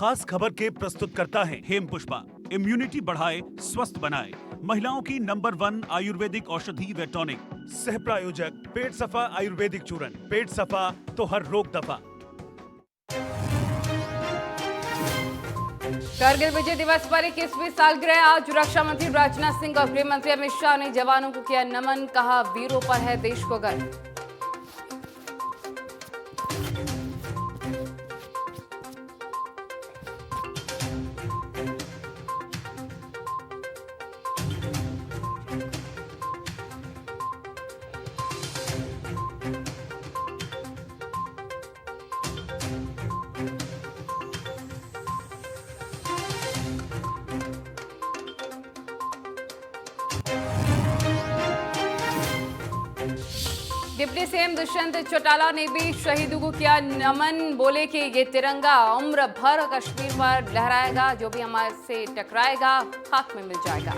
खास खबर के प्रस्तुत करता है हेम पुष्पा। इम्यूनिटी बढ़ाए, स्वस्थ बनाए, महिलाओं की नंबर 1 आयुर्वेदिक औषधि व टॉनिक। सह प्रायोजक पेट सफा आयुर्वेदिक चूर्ण। पेट सफा तो हर रोग दफा। करगिल विजय दिवस पर 21वीं सालगिरह आज रक्षा मंत्री राजनाथ सिंह और गृह मंत्री अमित शाह ने जवानों को किया नमन, कहा वीरों पर है देश को गर्व। डिप्टी सीएम दुष्यंत चौटाला ने भी शहीदों को किया नमन, बोले कि ये तिरंगा उम्र भर कश्मीर पर लहराएगा, जो भी हमारे से टकराएगा खाक में मिल जाएगा।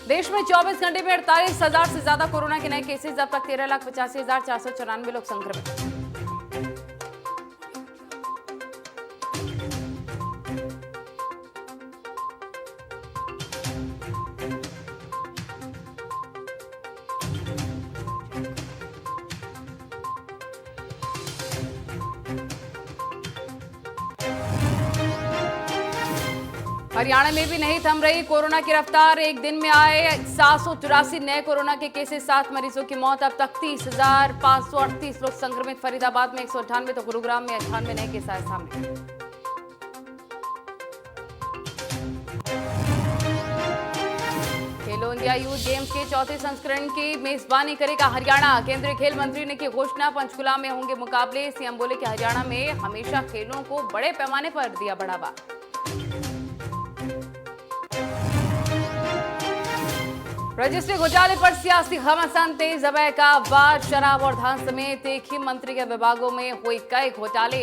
देश में 24 घंटे में 48,000 से ज्यादा कोरोना के नए केसेस, अब तक 13,85,494 लोग संक्रमित। हरियाणा में भी नहीं थम रही कोरोना की रफ्तार, एक दिन में आए 784 नए कोरोना के केसेस, 7 मरीजों की मौत, अब तक 30,538 लोग संक्रमित। फरीदाबाद में 198 तो गुरुग्राम में 98 नए केस आए सामने। खेलो इंडिया यूथ गेम्स के चौथे संस्करण की मेजबानी करेगा हरियाणा, केंद्रीय खेल मंत्री ने की घोषणा। पंचकुला में होंगे मुकाबले, सीएम बोले कि हरियाणा में हमेशा खेलों को बड़े पैमाने पर दिया बढ़ावा। रजिस्ट्री घोटाले पर सियासी घमासान तेज, अवैध का वार, शराब और धान समेत एक ही मंत्री के विभागों में हुए कई घोटाले।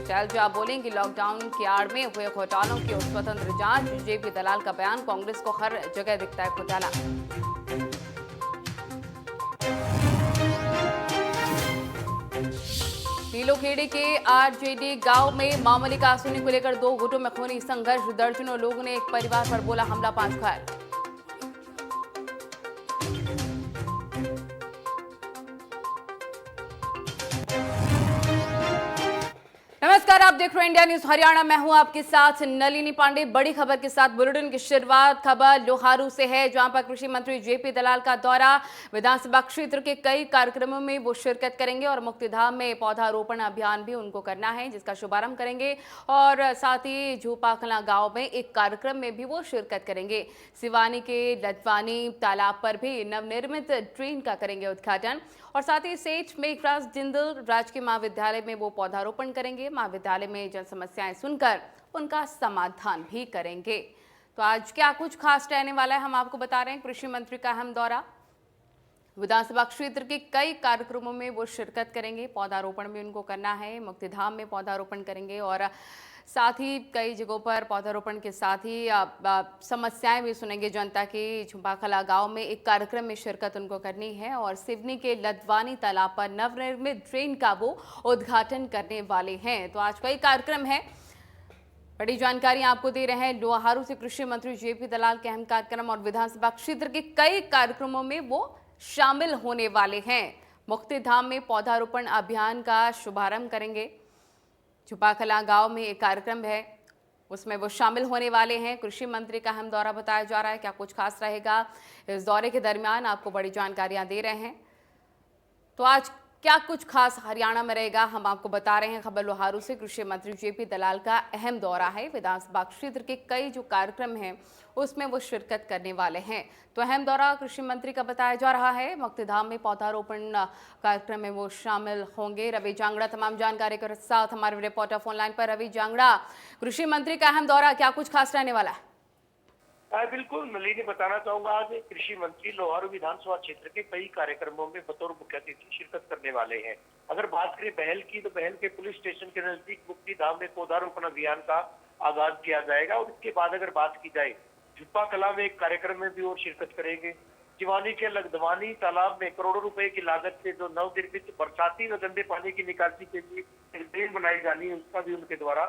शैलजा बोलेंगी लॉकडाउन की आड़ में हुए घोटालों की स्वतंत्र जांच। जेपी दलाल का बयान, कांग्रेस को हर जगह दिखता है घोटाला। पीलोखेड़ी के आरजेडी गांव में मामूली कासूनी को लेकर 2 गुटों में खूनी संघर्ष, दर्जनों लोगों ने एक परिवार पर बोला हमला, 5 घायल। नमस्कार, आप देख रहे हैं इंडिया न्यूज हरियाणा, मैं हूं आपके साथ नलिनी पांडे। बड़ी खबर के साथ बुलेटिन की शुरुआत खबर लोहारू से है, जहां पर कृषि मंत्री जेपी दलाल का दौरा। विधानसभा क्षेत्र के कई कार्यक्रमों में वो शिरकत करेंगे और मुक्तिधाम में पौधारोपण अभियान भी उनको करना है, जिसका शुभारंभ करेंगे। और साथ ही झूपाकला गांव में एक कार्यक्रम में भी वो शिरकत करेंगे। सिवानी के लदवानी तालाब पर भी नवनिर्मित ट्रेन का करेंगे उद्घाटन। और साथ ही सेठ मेघराज जिंदल राजकीय महाविद्यालय में वो पौधारोपण करेंगे। महाविद्यालय में जन समस्याएं सुनकर उनका समाधान भी करेंगे। तो आज क्या कुछ खास रहने वाला है, हम आपको बता रहे हैं। कृषि मंत्री का अहम दौरा, विधानसभा क्षेत्र के कई कार्यक्रमों में वो शिरकत करेंगे। पौधारोपण भी उनको करना है, मुक्तिधाम में पौधारोपण करेंगे और साथ ही कई जगहों पर पौधारोपण के साथ ही समस्याएं भी सुनेंगे जनता की। झुंपाखला गांव में एक कार्यक्रम में शिरकत उनको करनी है और सिवनी के लदवानी तालाब पर नवनिर्मित ट्रेन का वो उद्घाटन करने वाले हैं। तो आज कई कार्यक्रम है, बड़ी जानकारी आपको दे रहे हैं। लोहारू से कृषि मंत्री जेपी दलाल के अहम कार्यक्रम और विधानसभा क्षेत्र के कई कार्यक्रमों में वो शामिल होने वाले हैं। मुक्तिधाम में पौधारोपण अभियान का शुभारंभ करेंगे। झुपाखला गांव में एक कार्यक्रम है, उसमें वो शामिल होने वाले हैं। कृषि मंत्री का अहम दौरा बताया जा रहा है, क्या कुछ खास रहेगा इस दौरे के दरमियान आपको बड़ी जानकारियां दे रहे हैं। तो आज क्या कुछ खास हरियाणा में रहेगा, हम आपको बता रहे हैं। खबर लोहारू से कृषि मंत्री जेपी दलाल का अहम दौरा है। विधानसभा क्षेत्र के कई जो कार्यक्रम हैं उसमें वो शिरकत करने वाले हैं। तो अहम दौरा कृषि मंत्री का बताया जा रहा है। मुक्तिधाम में पौधारोपण कार्यक्रम में वो शामिल होंगे। रवि जांगड़ा तमाम जानकारी के साथ हमारे रिपोर्टर फोन लाइन पर। रवि जांगड़ा, कृषि मंत्री का अहम दौरा, क्या कुछ खास रहने वाला है? बिल्कुल नलिनी, बताना चाहूंगा आज कृषि मंत्री लोहारू विधानसभा क्षेत्र के कई कार्यक्रमों में बतौर मुख्य अतिथि शिरकत करने वाले हैं। अगर बात करें बहल की, तो बहल के पुलिस स्टेशन के नजदीक मुक्तिधाम में पौधारोपण अभियान का आगाज किया जाएगा। और इसके बाद अगर बात की जाए झुप्पा कला में एक कार्यक्रम में भी और शिरकत करेंगे। सिवानी के लगधवानी तालाब में करोड़ों रुपए की लागत से जो नवनिर्मित बरसाती व गंदे पानी की निकासी के लिए एक ड्रेन बनाई जानी है, उसका भी उनके द्वारा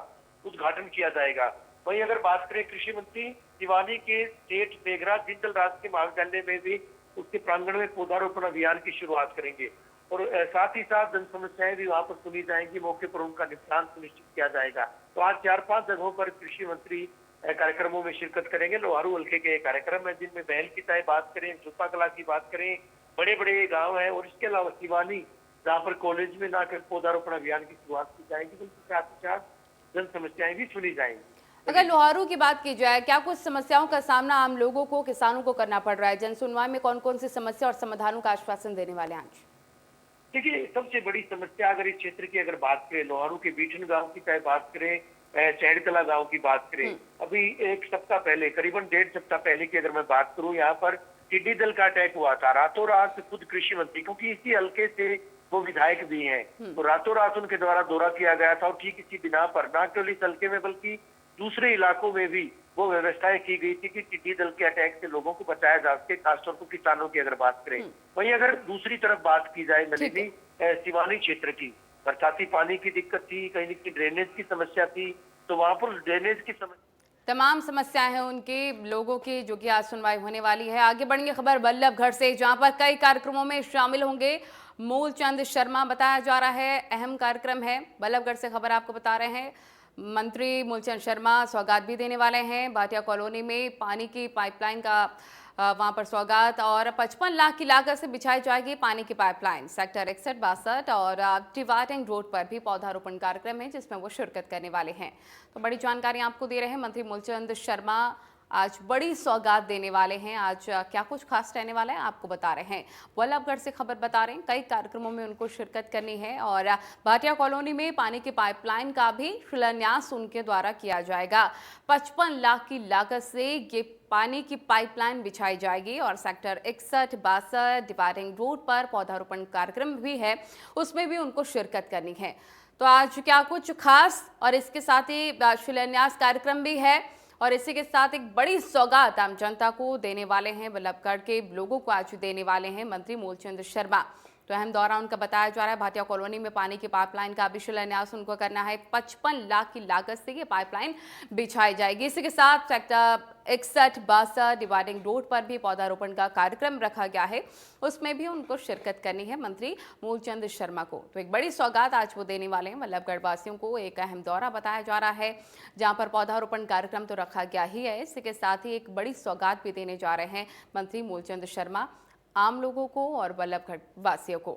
उद्घाटन किया जाएगा। वहीं अगर बात करें कृषि मंत्री, सिवानी के सेठ मेघराज जिंदल राजकीय महाविद्यालय में भी उसके प्रांगण में पौधारोपण अभियान की शुरुआत करेंगे और साथ ही साथ जन समस्याएं भी वहां पर सुनी जाएंगी, मौके पर उनका निपटान सुनिश्चित किया जाएगा। तो आज 4-5 जगहों पर कृषि मंत्री कार्यक्रमों में शिरकत करेंगे। लोहारू हल्के के कार्यक्रम है जिनमें महल की चाहे बात करें, जुत्ता कला की बात करें, बड़े बड़े गांव हैं और इसके अलावा सिवानी जहाँ पर कॉलेज में ना कर पौधारोपण अभियान की शुरुआत की जाएगी, बल्कि साथ ही साथ जन समस्याएं भी सुनी जाएंगी। अगर लोहारू की बात की जाए, क्या कुछ समस्याओं का सामना आम लोगों को, किसानों को करना पड़ रहा है? जन सुनवाई में कौन कौन सी समस्या और समाधानों का आश्वासन देने वाले हैं आज? देखिए, सबसे बड़ी समस्या अगर इस क्षेत्र की अगर बात करें, लोहारू के बीठन गांव की चाहे बात करें, चैड़कला गांव की बात करें, अभी एक सप्ताह पहले, करीबन 1.5 सप्ताह पहले की अगर मैं बात करूं, यहाँ पर टिड्डी दल का अटैक हुआ था। रातों रात खुद कृषि मंत्री, क्योंकि इसी हल्के से वो विधायक भी हैं, तो रातों रात उनके द्वारा दौरा किया गया था और ठीक इसी बिना पर न केवल इस हल्के में बल्कि दूसरे इलाकों में भी वो व्यवस्थाएं की गई थी कि टिड्डी दल के अटैक से लोगों को बचाया जा सके, खासतौर पर किसानों की अगर बात करें। वहीं अगर दूसरी तरफ बात की जाए नलिनी, सिवानी क्षेत्र की बरसाती पानी की दिक्कत थी, कहीं न कहीं ड्रेनेज की समस्या थी, तो वहां पर ड्रेनेज की समस्या, तमाम समस्याएं हैं उनके लोगों की, जो कि आज सुनवाई होने वाली है। आगे बढ़ेंगे खबर बल्लभगढ़ से, जहां पर कई कार्यक्रमों में शामिल होंगे मूलचंद शर्मा। बताया जा रहा है अहम कार्यक्रम है। बल्लभगढ़ से खबर आपको बता रहे हैं, मंत्री मूलचंद शर्मा सौगात भी देने वाले हैं। भाटिया कॉलोनी में पानी की पाइपलाइन का वहां पर सौगात और 55 लाख की लागत से बिछाई जाएगी पानी की पाइपलाइन। सेक्टर 61-62 और डिवाइडिंग रोड पर भी पौधारोपण कार्यक्रम है जिसमें वो शिरकत करने वाले हैं। तो बड़ी जानकारी आपको दे रहे हैं मंत्री मूलचंद शर्मा, आज बड़ी सौगात देने वाले हैं। आज क्या कुछ खास रहने वाला है आपको बता रहे हैं। बल्लभगढ़ से खबर बता रहे हैं, कई कार्यक्रमों में उनको शिरकत करनी है और भाटिया कॉलोनी में पानी की पाइपलाइन का भी शिलान्यास उनके द्वारा किया जाएगा। 55 लाख की लागत से ये पानी की पाइपलाइन बिछाई जाएगी और सेक्टर 61-62 डिवाइडिंग रोड पर पौधारोपण कार्यक्रम भी है, उसमें भी उनको शिरकत करनी है। तो आज क्या कुछ खास और इसके साथ ही शिलान्यास कार्यक्रम भी है और इसी के साथ एक बड़ी सौगात आम जनता को देने वाले हैं, बल्लभगढ़ के लोगों को आज देने वाले हैं मंत्री मूलचंद शर्मा। तो अहम दौरा उनका बताया जा रहा है। भाटिया कॉलोनी में पानी की पाइपलाइन का भी शिलान्यास उनको करना है। 55 लाख की लागत से ये पाइपलाइन बिछाई जाएगी। इसी के साथ सेक्टर 61-62 डिवाइडिंग रोड पर भी पौधारोपण का कार्यक्रम रखा गया है, उसमें भी उनको शिरकत करनी है मंत्री मूलचंद शर्मा को। तो एक बड़ी सौगात आज वो देने वाले हैं बल्लभगढ़ वासियों को। एक अहम दौरा बताया जा रहा है जहाँ पर पौधारोपण कार्यक्रम तो रखा गया ही है, इसी के साथ ही एक बड़ी सौगात भी देने जा रहे हैं मंत्री मूलचंद शर्मा आम लोगों को और बल्लभगढ़ वासियों को।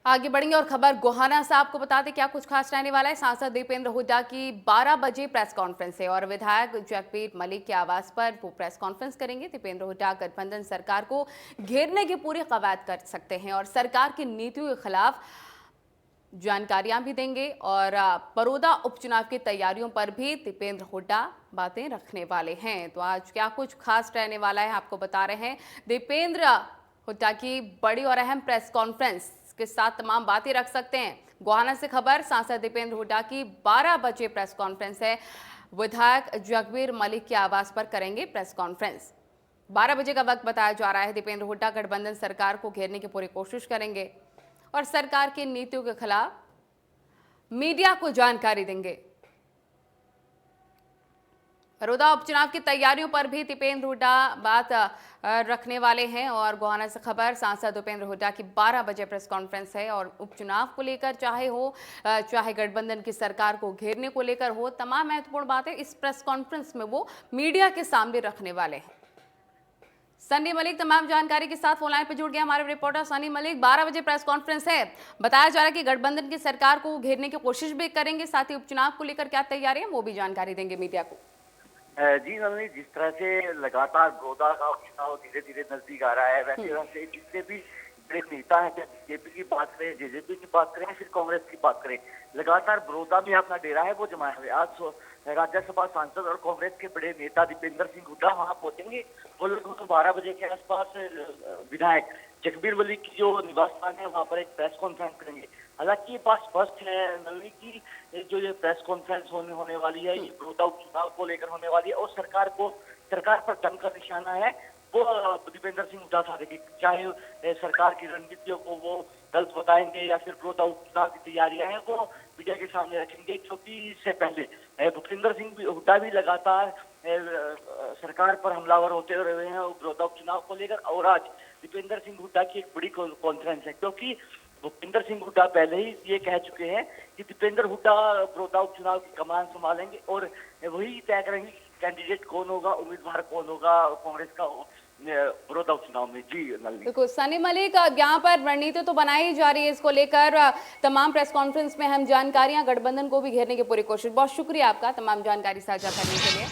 आगे बढ़ेंगे और खबर गोहाना से आपको बता दें क्या कुछ खास रहने वाला है। सांसद दीपेंद्र हुड्डा की 12 बजे प्रेस कॉन्फ्रेंस है और विधायक जगबीर मलिक के आवास पर वो प्रेस कॉन्फ्रेंस करेंगे। दीपेंद्र हुड्डा गठबंधन सरकार को घेरने की पूरी कवायद कर सकते हैं और सरकार की नीतियों के खिलाफ जानकारियां भी देंगे और बड़ौदा उपचुनाव की तैयारियों पर भी दीपेंद्र हुड्डा बातें रखने वाले हैं। तो आज क्या कुछ खास रहने वाला है आपको बता रहे हैं। दीपेंद्र हुड्डा की बड़ी और अहम प्रेस कॉन्फ्रेंस के साथ तमाम बातें रख सकते हैं। गोहाना से खबर, सांसद दीपेंद्र हुड्डा की 12 बजे प्रेस कॉन्फ्रेंस है। विधायक जगबीर मलिक के आवास पर करेंगे प्रेस कॉन्फ्रेंस। 12 बजे का वक्त बताया जा रहा है। दीपेंद्र हुड्डा गठबंधन सरकार को घेरने की पूरी कोशिश करेंगे और सरकार की नीतियों के खिलाफ मीडिया को जानकारी देंगे। बड़ौदा उपचुनाव की तैयारियों पर भी दीपेंद्र हुड्डा बात रखने वाले हैं और गोहाना से खबर, सांसद दीपेंद्र हुड्डा की 12 बजे प्रेस कॉन्फ्रेंस है और उपचुनाव को लेकर चाहे गठबंधन की सरकार को घेरने को लेकर हो, तमाम महत्वपूर्ण बातें इस प्रेस कॉन्फ्रेंस में वो मीडिया के सामने रखने वाले हैं। सनी मलिक तमाम जानकारी के साथ फोन लाइन पर जुड़ गए हमारे रिपोर्टर सनी मलिक। 12 बजे प्रेस कॉन्फ्रेंस है, बताया जा रहा है कि गठबंधन की सरकार को घेरने की कोशिश भी करेंगे, साथ ही उपचुनाव को लेकर क्या तैयारी है वो भी जानकारी देंगे मीडिया को। जी नलिनी, जिस तरह से लगातार बड़ौदा का उपचुनाव धीरे धीरे नजदीक आ रहा है, वैसे जितने भी बड़े नेता हैं, चाहे बीजेपी की बात करें, जेजेपी की बात करें, फिर कांग्रेस की बात करें, लगातार बड़ौदा में अपना डेरा है वो जमाए हुए। आज राज्यसभा सांसद और कांग्रेस के बड़े नेता दीपेंद्र सिंह हुड्डा वहां पहुंचेंगे। वो लोग 12 बजे के आसपास विधायक जगबीर वली की जो निवास स्थान है वहां पर एक प्रेस कॉन्फ्रेंस करेंगे। हालांकि ये बात स्पष्ट है नलनी की जो ये प्रेस कॉन्फ्रेंस होने वाली है ये बड़ौदा उपचुनाव को लेकर होने वाली है और सरकार पर जंग का निशाना है वो दीपेंद्र सिंह हुड्डा साधेंगे। चाहे सरकार की रणनीतियों को वो गलत बताएंगे या फिर बड़ौदा उपचुनाव की तैयारियां हैं वो मीडिया के सामने रखेंगे, क्योंकि इससे पहले भूपेंद्र सिंह हुड्डा भी लगातार सरकार पर हमलावर होते रहे हैं बड़ौदा उपचुनाव को लेकर। और आज दीपेंद्र सिंह हुड्डा की एक बड़ी कॉन्फ्रेंस है, क्योंकि भूपेंद्र सिंह हुड्डा पहले ही ये कह चुके हैं कि दीपेंद्र हुड्डा बड़ौदा उपचुनाव की कमान संभालेंगे और वही तय करेंगे कैंडिडेट कौन होगा, उम्मीदवार कौन होगा कांग्रेस का बड़ौदा उपचुनाव में। जी नलिनी। बिल्कुल सनी मलिक, यहाँ पर रणनीति तो बनाई जा रही है इसको लेकर, तमाम प्रेस कॉन्फ्रेंस में हम जानकारियां गठबंधन को भी घेरने की पूरी कोशिश। बहुत शुक्रिया आपका तमाम जानकारी साझा करने के लिए।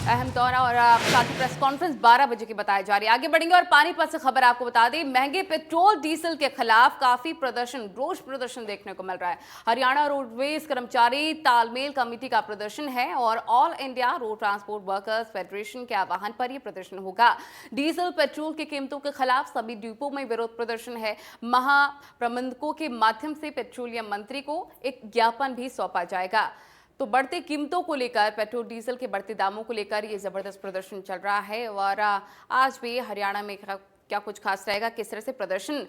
अहम दौरा और साथ ही प्रेस कॉन्फ्रेंस 12 बजे की बताई जा रही है। आगे बढ़ेंगे और पानीपत से खबर आपको बता दें, महंगे पेट्रोल डीजल के खिलाफ काफी रोष प्रदर्शन देखने को मिल रहा है। हरियाणा रोडवेज कर्मचारी तालमेल कमेटी का प्रदर्शन है और all India road transport workers federation के आह्वान पर यह प्रदर्शन होगा। डीजल पेट्रोल की कीमतों के खिलाफ सभी डिपो में विरोध प्रदर्शन है। महाप्रबंधकों के माध्यम से पेट्रोलियम मंत्री को एक ज्ञापन भी सौंपा जाएगा। तो बढ़ती कीमतों को लेकर, पेट्रोल डीजल के बढ़ते दामों को लेकर ये जबरदस्त प्रदर्शन चल रहा है और आज भी हरियाणा में क्या कुछ खास रहेगा, किस तरह से प्रदर्शन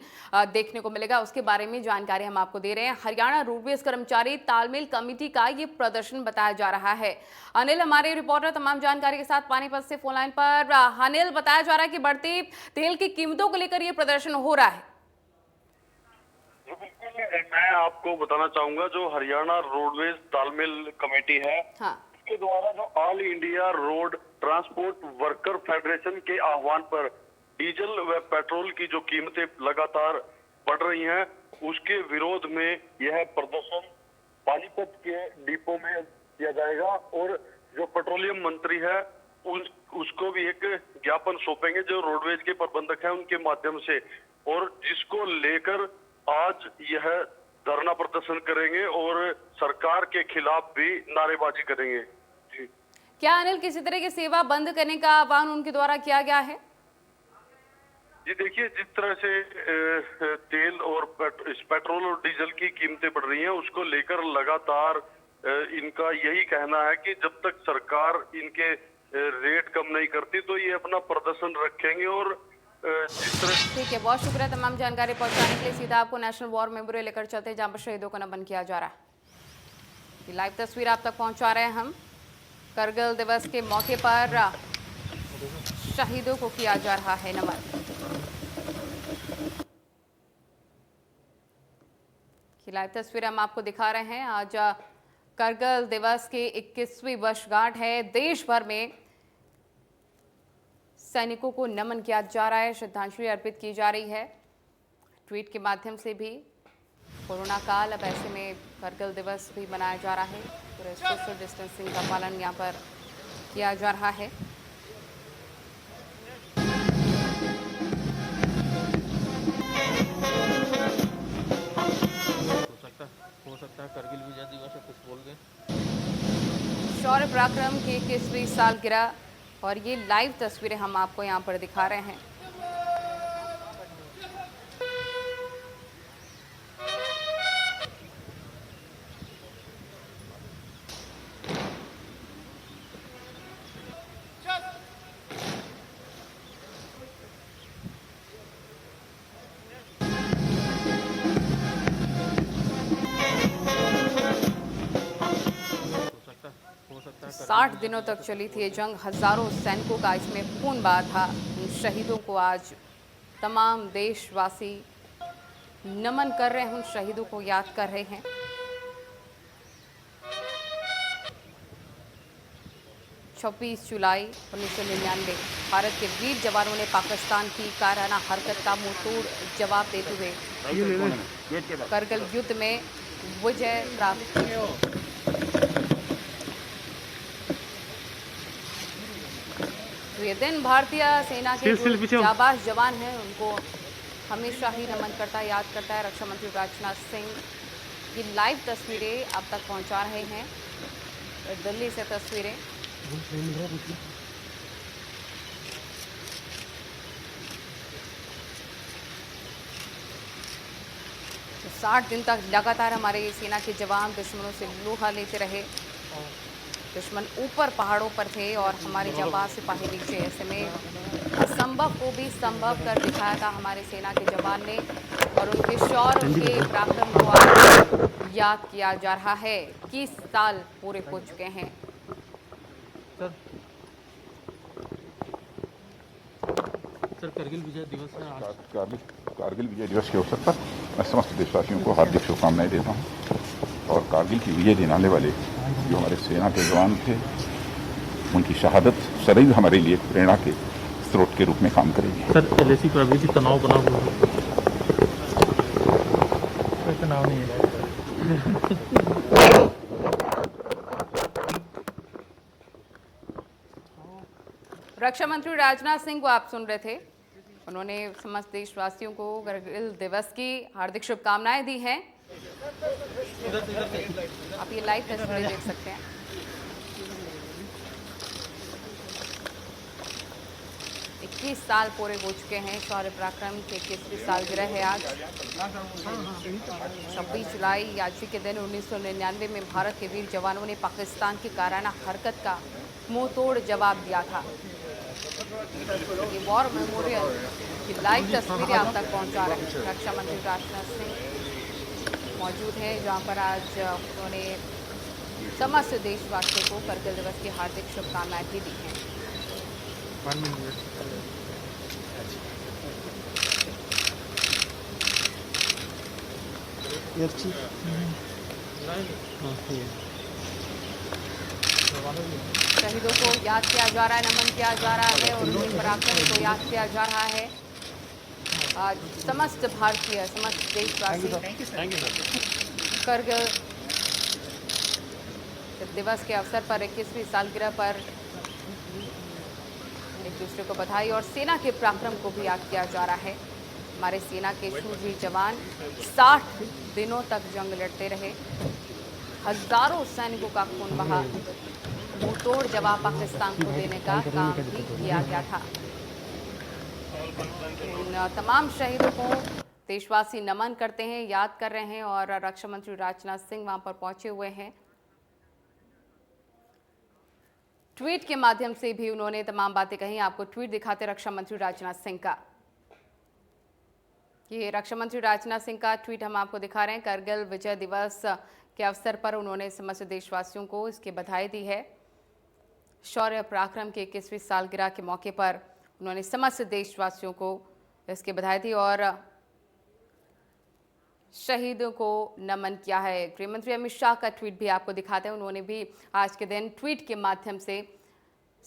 देखने को मिलेगा, उसके बारे में जानकारी हम आपको दे रहे हैं। हरियाणा रोडवेज कर्मचारी तालमेल कमेटी का ये प्रदर्शन बताया जा रहा है। अनिल हमारे रिपोर्टर तमाम जानकारी के साथ पानीपत से फोन लाइन पर। अनिल, बताया जा रहा है कि बढ़ती तेल की कीमतों को लेकर ये प्रदर्शन हो रहा है। मैं आपको बताना चाहूंगा जो हरियाणा रोडवेज तालमेल कमेटी है इसके द्वारा जो all India road transport worker federation के आह्वान पर डीजल व पेट्रोल की जो कीमतें लगातार बढ़ रही हैं उसके विरोध में यह प्रदर्शन पानीपत के डिपो में किया जाएगा और जो पेट्रोलियम मंत्री है उसको भी एक ज्ञापन सौंपेंगे जो रोडवेज के प्रबंधक हैं उनके माध्यम से, और जिसको लेकर आज यह धरना प्रदर्शन करेंगे और सरकार के खिलाफ भी नारेबाजी करेंगे। जी क्या अनिल, किसी तरह की सेवा बंद करने का आह्वान उनके द्वारा किया गया है? जी देखिए, जिस तरह से तेल और पेट्रोल और डीजल की कीमतें बढ़ रही हैं उसको लेकर लगातार इनका यही कहना है कि जब तक सरकार इनके रेट कम नहीं करती तो ये अपना प्रदर्शन रखेंगे। और ठीक है, बहुत शुक्रिया तमाम जानकारी पहुंचाने के लिए। सीधा आपको नेशनल वॉर मेमोरियल लेकर चलते हैं जहां पर शहीदों को नमन किया जा रहा है। ये लाइव तस्वीर आप तक पहुंचा रहे हैं हम। करगिल दिवस के मौके पर शहीदों को किया जा रहा है नमन। ये लाइव तस्वीर हम आपको दिखा रहे हैं। आज करगिल दिवस की 21वीं वर्षगांठ है। देश भर में सैनिकों को नमन किया जा रहा है, श्रद्धांजलि अर्पित की जा रही है। ट्वीट के माध्यम से भी कोरोना काल, अब ऐसे में करगिल दिवस भी मनाया जा रहा है। पूरे सोशल डिस्टेंसिंग का पालन यहाँ पर किया जा रहा है। हो सकता है करगिल विजय दिवस है, कुछ बोल गए। शौर्य पराक्रम की 21वीं सालगिरह और ये लाइव तस्वीरें हम आपको यहाँ पर दिखा रहे हैं। हो सकता है 60 दिनों तक चली थी ये जंग। हजारों सैनिकों का इसमें खून बहा था। उन शहीदों को आज तमाम देशवासी नमन कर रहे हैं, उन शहीदों को याद कर रहे हैं। छब्बीस जुलाई 1999 भारत के वीर जवानों ने पाकिस्तान की कायराना हरकत का मुंहतोड़ जवाब देते हुए करगिल युद्ध में विजय प्राप्त की। तो ये दिन भारतीय सेना के जो जाबाज जवान हैं उनको हमेशा ही नमन करता है, याद करता है। रक्षा मंत्री राजनाथ सिंह ये लाइव तस्वीरें अब तक पहुंचा रहे हैं। दिल्ली से तस्वीरें। तो 60 दिन तक लगातार हमारे सेना के जवान दुश्मनों से लोहा लेते रहे। दुश्मन ऊपर पहाड़ों पर थे और हमारे जवान सिपाही नीचे। ऐसे में असंभव को भी संभव कर दिखाया था हमारे सेना के जवान ने, और उनके शौर्य, उनके पराक्रम को आज याद किया जा रहा है। 21 साल पूरे हो चुके हैं। सर करगिल विजय दिवस है आज। कारगिल विजय दिवस के अवसर पर मैं समस्त देशवासियों को हार्दिक शुभकामनाएं देता हूं, और कारगिल की विजय दिलाने वाले जो हमारे सेना के जवान थे, उनकी शहादत सदैव हमारे लिए प्रेरणा के स्रोत के रूप में काम करेगी। सर एलएसी पर अभी भी तनाव बना हुआ है। कोई तनाव नहीं है। रक्षा मंत्री राजनाथ सिंह को आप सुन रहे थे। उन्होंने समस्त देशवासियों को कारगिल दिवस की हार्दिक शुभकामनाएं दी हैं। आप ये लाइव तस्वीरें देख सकते हैं। इक्कीस साल पूरे हो चुके हैं। शौर्य पराक्रम के 21वीं सालगिरह है आज। 26 जुलाई आज के दिन 1999 में भारत के वीर जवानों ने पाकिस्तान की काराना हरकत का मुंह तोड़ जवाब दिया था। ये वॉर मेमोरियल की लाइव तस्वीरें आप तक पहुंचा रहे हैं। रक्षा मंत्री राजनाथ सिंह मौजूद हैं, जहां पर आज उन्होंने समस्त देशवासियों को कारगिल दिवस की हार्दिक शुभकामनाएं भी दी हैं। शहीदों को याद किया जा रहा है, नमन किया जा रहा है, और उनके पराक्रम को याद किया जा रहा है। आज समस्त भारतीय, समस्त देशवासी कारगिल दिवस के अवसर पर 21वीं सालगिरह पर एक दूसरे को बधाई और सेना के पराक्रम को भी याद किया जा रहा है। हमारे सेना के शूरवीर जवान 60 दिनों तक जंग लड़ते रहे। हजारों सैनिकों का खून बहा। मुंहतोड़ जवाब पाकिस्तान को देने का काम भी किया गया था। इन तमाम शहीदों को देशवासी नमन करते हैं, याद कर रहे हैं, और रक्षा मंत्री राजनाथ सिंह वहां पर पहुंचे हुए हैं। ट्वीट के माध्यम से भी उन्होंने तमाम बातें कही। आपको ट्वीट दिखाते रक्षा मंत्री राजनाथ सिंह का। ये रक्षा मंत्री राजनाथ सिंह का ट्वीट हम आपको दिखा रहे हैं। कारगिल विजय दिवस के अवसर पर उन्होंने समस्त देशवासियों को इसकी बधाई दी है। शौर्य पराक्रम के 21वीं सालगिरह के मौके पर उन्होंने समस्त देशवासियों को इसकी बधाई दी और शहीदों को नमन किया है। गृहमंत्री अमित शाह का ट्वीट भी आपको दिखाते हैं। उन्होंने भी आज के दिन ट्वीट के माध्यम से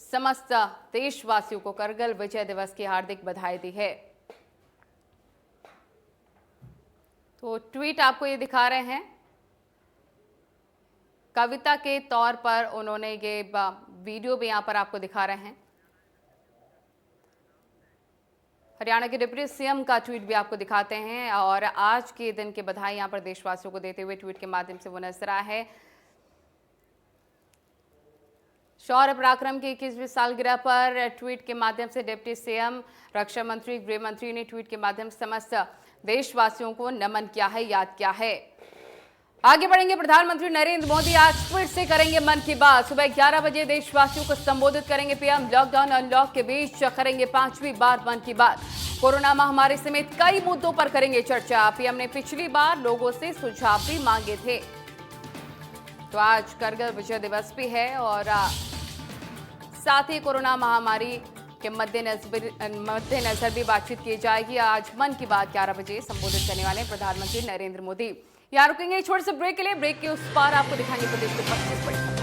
समस्त देशवासियों को कारगिल विजय दिवस की हार्दिक बधाई दी है। तो ट्वीट आपको ये दिखा रहे हैं। कविता के तौर पर उन्होंने ये वीडियो भी यहां पर आपको दिखा रहे हैं। हरियाणा के डिप्टी सीएम का ट्वीट भी आपको दिखाते हैं, और आज के दिन की बधाई यहां पर देशवासियों को देते हुए ट्वीट के माध्यम से वो नजर आया है। शौर्य पराक्रम की 21वीं सालगिरह पर ट्वीट के माध्यम से डिप्टी सीएम, रक्षा मंत्री, गृह मंत्री ने ट्वीट के माध्यम से समस्त देशवासियों को नमन किया है, याद किया है। आगे बढ़ेंगे। प्रधानमंत्री नरेंद्र मोदी आज फिर से करेंगे मन की बात। सुबह 11 बजे देशवासियों को संबोधित करेंगे पीएम। लॉकडाउन अनलॉक के बीच करेंगे 5वीं बार मन की बात। कोरोना महामारी समेत कई मुद्दों पर करेंगे चर्चा। पीएम ने पिछली बार लोगों से सुझाव भी मांगे थे। तो आज कारगिल विजय दिवस भी है, और साथ ही कोरोना महामारी के मद्देनजर भी बातचीत की जाएगी। आज मन की बात 11 बजे संबोधित करने वाले प्रधानमंत्री नरेंद्र मोदी। यहाँ रुकेंगे छोटे से ब्रेक के लिए। ब्रेक के उस पार आपको दिखाएंगे प्रदेश के 25 बड़े